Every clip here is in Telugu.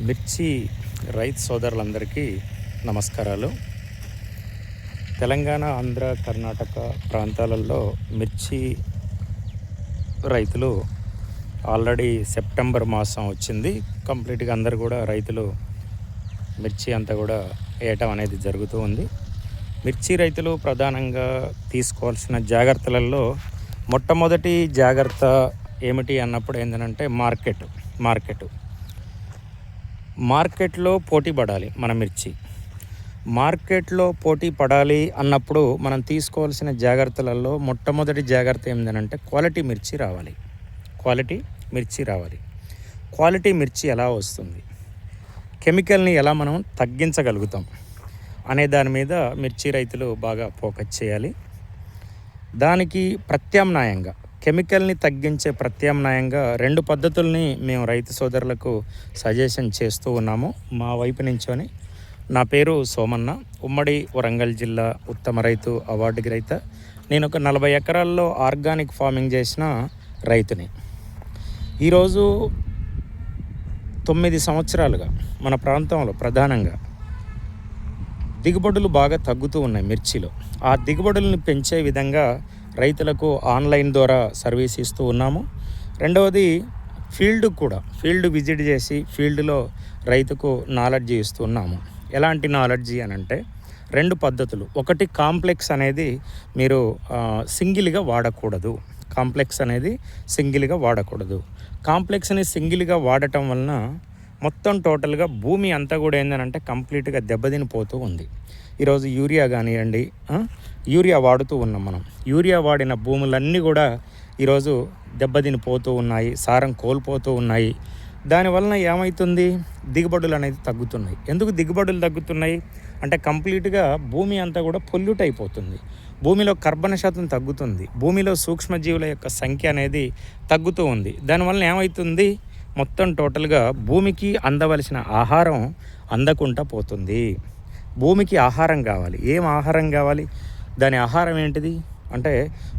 మిర్చి రైతు సోదరులందరికీ నమస్కారాలు. తెలంగాణ, ఆంధ్ర, కర్ణాటక ప్రాంతాలలో మిర్చి రైతులు ఆల్రెడీ సెప్టెంబర్ మాసం వచ్చింది. కంప్లీట్గా అందరు కూడా రైతులు మిర్చి అంతా కూడా వేయటం అనేది జరుగుతూ ఉంది. మిర్చి రైతులు ప్రధానంగా తీసుకోవాల్సిన జాగ్రత్తలలో మొట్టమొదటి జాగ్రత్త ఏమిటి అన్నప్పుడు ఏంటంటే మార్కెట్లో పోటీ పడాలి. మన మిర్చి మార్కెట్లో పోటీ పడాలి అన్నప్పుడు మనం తీసుకోవాల్సిన జాగ్రత్తలలో మొట్టమొదటి జాగ్రత్త ఏంటంటే క్వాలిటీ మిర్చి ఎలా వస్తుంది, కెమికల్ని ఎలా మనం తగ్గించగలుగుతాం అనే దాని మీద మిర్చి రైతులు బాగా ఫోకస్ చేయాలి. దానికి ప్రత్యామ్నాయంగా, కెమికల్ని తగ్గించే ప్రత్యామ్నాయంగా 2 పద్ధతుల్ని మేము రైతు సోదరులకు సజెషన్ చేస్తూ ఉన్నాము మా వైపు నుంచొని. నా పేరు సోమన్న, ఉమ్మడి వరంగల్ జిల్లా ఉత్తమ రైతు అవార్డు గ్రహీత. నేను ఒక 40 ఎకరాల్లో ఆర్గానిక్ ఫార్మింగ్ చేసిన రైతుని. ఈరోజు 9 సంవత్సరాలుగా మన ప్రాంతంలో ప్రధానంగా దిగుబడులు బాగా తగ్గుతూ ఉన్నాయి మిర్చిలో. ఆ దిగుబడులను పెంచే విధంగా రైతులకు ఆన్లైన్ ద్వారా సర్వీస్ ఇస్తూ ఉన్నాము. రెండవది ఫీల్డ్ విజిట్ చేసి ఫీల్డ్లో రైతుకు నాలెడ్జ్ ఇస్తున్నాము. ఎలాంటి నాలెడ్జి అని అంటే 2 పద్ధతులు. ఒకటి, కాంప్లెక్స్ అనేది మీరు సింగిల్గా వాడకూడదు. కాంప్లెక్స్ని సింగిల్గా వాడటం వలన మొత్తం టోటల్గా భూమి అంతా కూడా ఏంటంటే కంప్లీట్గా దెబ్బతినిపోతూ ఉంది. ఈరోజు యూరియా వాడుతూ ఉన్నాం మనం. యూరియా వాడిన భూములన్నీ కూడా ఈరోజు దెబ్బతినిపోతూ ఉన్నాయి, సారం కోల్పోతూ ఉన్నాయి. దానివలన ఏమవుతుంది, దిగుబడులు అనేది తగ్గుతున్నాయి. ఎందుకు దిగుబడులు తగ్గుతున్నాయి అంటే కంప్లీట్గా భూమి అంతా కూడా పొల్యూట్ అయిపోతుంది. భూమిలో కర్బన శాతం తగ్గుతుంది. భూమిలో సూక్ష్మజీవుల యొక్క సంఖ్య అనేది తగ్గుతూ ఉంది. దానివల్ల ఏమవుతుంది, మొత్తం టోటల్గా భూమికి అందవలసిన ఆహారం అందకుండా పోతుంది. భూమికి ఆహారం కావాలి. ఏం ఆహారం కావాలి? దాని ఆహారం ఏంటిది అంటే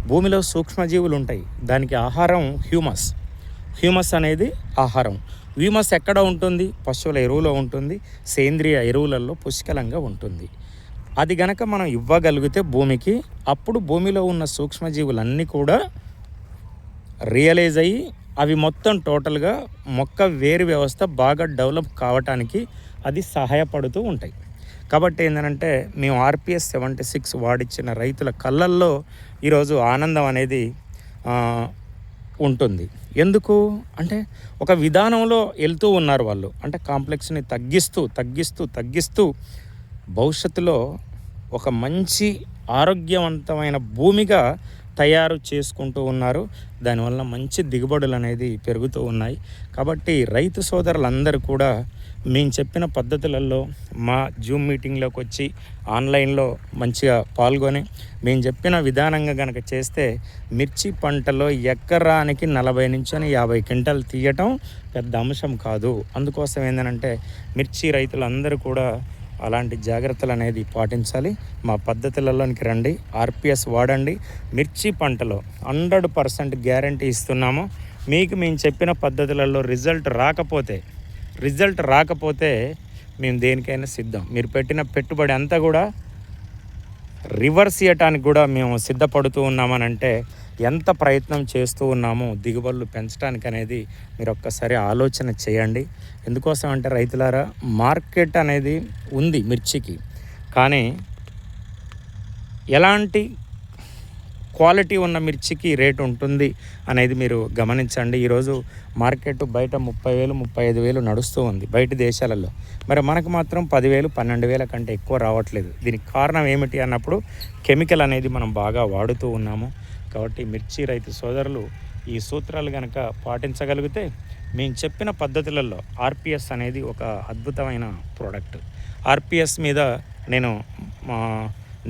భూమిలో సూక్ష్మజీవులు ఉంటాయి. దానికి ఆహారం హ్యూమస్ అనేది ఆహారం. హ్యూమస్ ఎక్కడ ఉంటుంది? పశువుల ఎరువులో ఉంటుంది, సేంద్రియ ఎరువులలో పుష్కలంగా ఉంటుంది. అది గనక మనం ఇవ్వగలిగితే భూమికి, అప్పుడు భూమిలో ఉన్న సూక్ష్మజీవులన్నీ కూడా రియలైజ్ అయ్యి అవి మొత్తం టోటల్గా మొక్క వేరు వ్యవస్థ బాగా డెవలప్ కావటానికి అది సహాయపడుతూ ఉంటాయి. కాబట్టి ఏంటంటే మేము RPS 76 వాడిచ్చిన రైతుల కళ్ళల్లో ఈరోజు ఆనందం అనేది ఉంటుంది. ఎందుకు అంటే ఒక విధానంలో వెళ్తూ ఉన్నారు వాళ్ళు. అంటే కాంప్లెక్స్ని తగ్గిస్తూ భవిష్యత్తులో ఒక మంచి ఆరోగ్యవంతమైన భూమిగా తయారు చేసుకుంటూ ఉన్నారు. దానివల్ల మంచి దిగుబడులు అనేది పెరుగుతూ ఉన్నాయి. కాబట్టి రైతు సోదరులందరూ కూడా మేము చెప్పిన పద్ధతులలో మా జూమ్ మీటింగ్లోకి వచ్చి ఆన్లైన్లో మంచిగా పాల్గొని మేము చెప్పిన విధానంగా కనుక చేస్తే మిర్చి పంటలో ఎకరానికి 40 నుంచి 50 క్వింటాలు తీయటం పెద్ద అంశం కాదు. అందుకోసం ఏంటంటే మిర్చి రైతులందరూ కూడా అలాంటి జాగ్రత్తలు అనేది పాటించాలి. మా పద్ధతులలోనికి రండి, RPS వాడండి. మిర్చి పంటలో 100% గ్యారంటీ ఇస్తున్నాము. మీకు మేము చెప్పిన పద్ధతులలో రిజల్ట్ రాకపోతే మేము దేనికైనా సిద్ధం. మీరు పెట్టిన పెట్టుబడి అంతా కూడా రివర్స్ చేయటానికి కూడా మేము సిద్ధపడుతూ ఉన్నామనంటే ఎంత ప్రయత్నం చేస్తూ ఉన్నామో దిగుబడులు పెంచడానికి అనేది మీరు ఒక్కసారి ఆలోచన చేయండి. ఎందుకోసం అంటే రైతులారా, మార్కెట్ అనేది ఉంది మిర్చికి, కానీ ఎలాంటి క్వాలిటీ ఉన్న మిర్చికి రేటు ఉంటుంది అనేది మీరు గమనించండి. ఈరోజు మార్కెట్ బయట 30,000 35,000 నడుస్తూ ఉంది బయట దేశాలలో. మరి మనకు మాత్రం 10,000 12,000 కంటే ఎక్కువ రావట్లేదు. దీనికి కారణం ఏమిటి అన్నప్పుడు కెమికల్ అనేది మనం బాగా వాడుతూ ఉన్నాము. కాబట్టి మిర్చి రైతు సోదరులు ఈ సూత్రాలు కనుక పాటించగలిగితే మేము చెప్పిన పద్ధతులలో RPS అనేది ఒక అద్భుతమైన ప్రోడక్ట్. RPS మీద నేను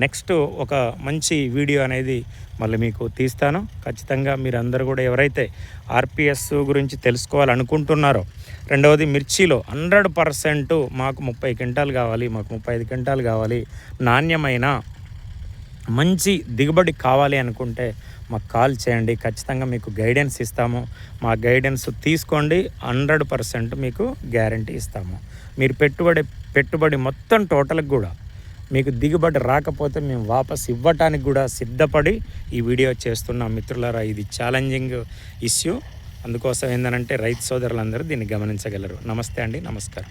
నెక్స్ట్ ఒక మంచి వీడియో అనేది మళ్ళీ మీకు తీస్తాను. ఖచ్చితంగా మీరందరూ కూడా ఎవరైతే RPS గురించి తెలుసుకోవాలనుకుంటున్నారో, రెండవది మిర్చిలో 100% మాకు 30 క్వింటాలు కావాలి, మాకు 35 క్వింటాలు కావాలి, నాణ్యమైన మంచి దిగుబడి కావాలి అనుకుంటే మాకు కాల్ చేయండి, ఖచ్చితంగా మీకు గైడెన్స్ ఇస్తాము. మా గైడెన్స్ తీసుకోండి, 100% మీకు గ్యారంటీ ఇస్తాము. మీరు పెట్టుబడి మొత్తం టోటల్కి కూడా మీకు దిగుబడి రాకపోతే మేము వాపస్ ఇవ్వటానికి కూడా సిద్ధపడి ఈ వీడియో చేస్తున్నాం మిత్రులారా. ఇది ఛాలెంజింగ్ ఇష్యూ, అందుకోసం ఏంటంటే రైతు సోదరులందరూ దీన్ని గమనించగలరు. నమస్తే అండి, నమస్కారం.